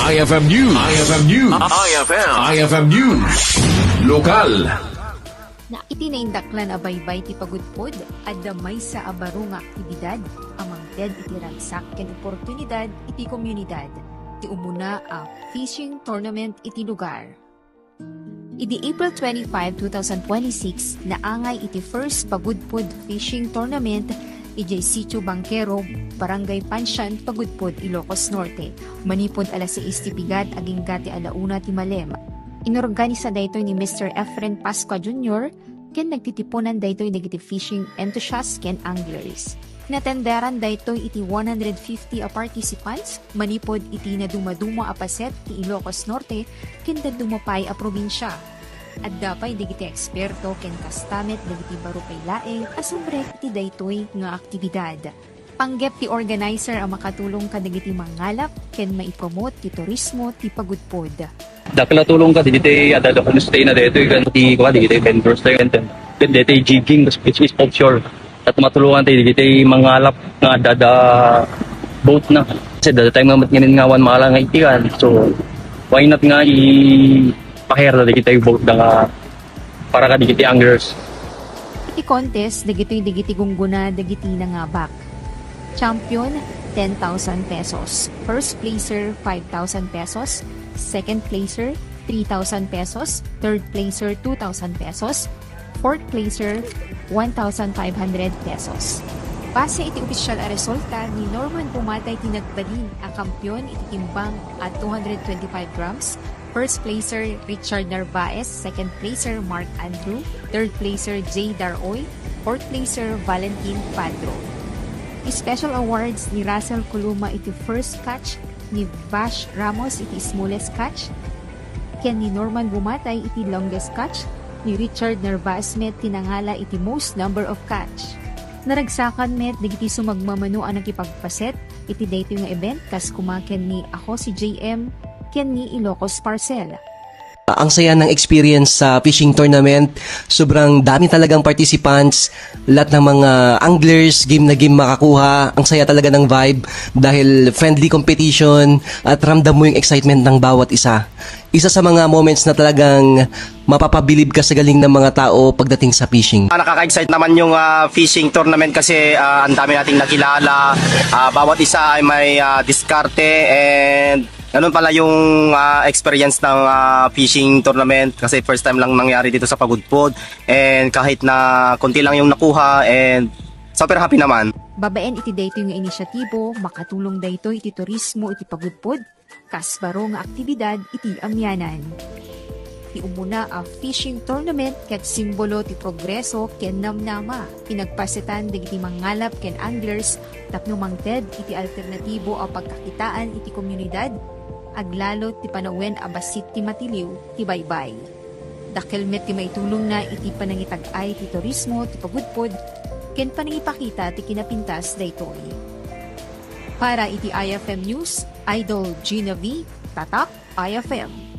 IFM News. IFM News. IFM News. Lokal. Na iti naindaklan abaybay ti pagudpod at damay sa abarong aktibidad amang ted iti ragsak ken oportunidad iti komunidad ti umuna a fishing tournament iti lugar. Idi April 25, 2026 naangay iti first pagudpod fishing tournament iti Sitio Bangkero, Barangay Pansyan, Pagudpod, Ilocos Norte. Manipod alas 6 ti pigat aging gati alauna ti Malem. Inorganisa daytoy ni Mr. Efren Pascua Jr. ken nagtitipunan daytoy dagiti fishing enthusiasts ken anglers. Natenderan daytoy iti 150 a participants, manipod iti na dumaduma a paset ti Ilocos Norte ken dumapay a probinsya. At dapay dagiti eksperto ken kastamet dagiti baro kay laeng asumbrek iti daytoy nga aktibidad. Panggep ti organizer ang makatulong kadagiti mangalap ken maipromote ti turismo ti pagudpod. Dakla tulong ka dito ada homestay na dito kan ti ko dito vendors tayo enten. Dito jigging which is offshore. At matulungan tayo dito mangalap nga dada boat na. Kasi dada tayo nginin ngawan maala nga itikan. So why not nga pakera na dito boat nga para ka dito anglers. Iti contest dagiti gungguna dagiti nangabak. Champion 10,000 pesos. First placer 5,000 pesos. Second placer 3,000 pesos. Third placer 2,000 pesos. Fourth placer 1,500 pesos. Base iti opisyal a resulta ni Norman Pumatay tinagbalin a kampyon iti timbang at 225 grams. First placer Richard Narvaez, second placer Mark Andrew, third placer Jay Daroy, fourth placer Valentin Padro. Special awards ni Russell Columa iti first catch, ni Vash Ramos iti smallest catch, ken ni Norman Bumatay iti longest catch, ni Richard Narvaez met tinangala iti most number of catch. Naragsakan met digiti sumagmamano ang nakipagpaset iti dating nga event kas kumaken ni ako si JM ken ni Ilocos Parcel. Ang saya ng experience sa fishing tournament. Sobrang dami talagang participants. Lahat ng mga anglers, game na game makakuha. Ang saya talaga ng vibe dahil friendly competition at ramdam mo yung excitement ng bawat isa. Isa sa mga moments na talagang mapapabilib ka sa galing ng mga tao pagdating sa fishing. Nakaka-excite naman yung fishing tournament kasi ang dami nating nakilala. Bawat isa ay may diskarte and ganun pala yung experience ng fishing tournament kasi first time lang nangyari dito sa Pagudpod and kahit na konti lang yung nakuha and super happy naman. Babaen iti dayto yung inisyatibo, makatulong dayto iti turismo iti Pagudpod, kasbaro nga aktibidad iti amyanan. Ti umuna a fishing tournament ket simbolo ti progreso ken namnama. Pinagpasetan dagiti mangalap ken anglers tapno mangted iti alternatibo a pagkakitaan iti komunidad aglalo ti panawen a basit ti matiliw ti baybay. Dakelmet ti maitulong na iti panangitag-ay ti turismo ti Pagudpod ken panangipakita ti kinapintas daytoy. Para iti IFM News, Idol Gina V, Tatak IFM.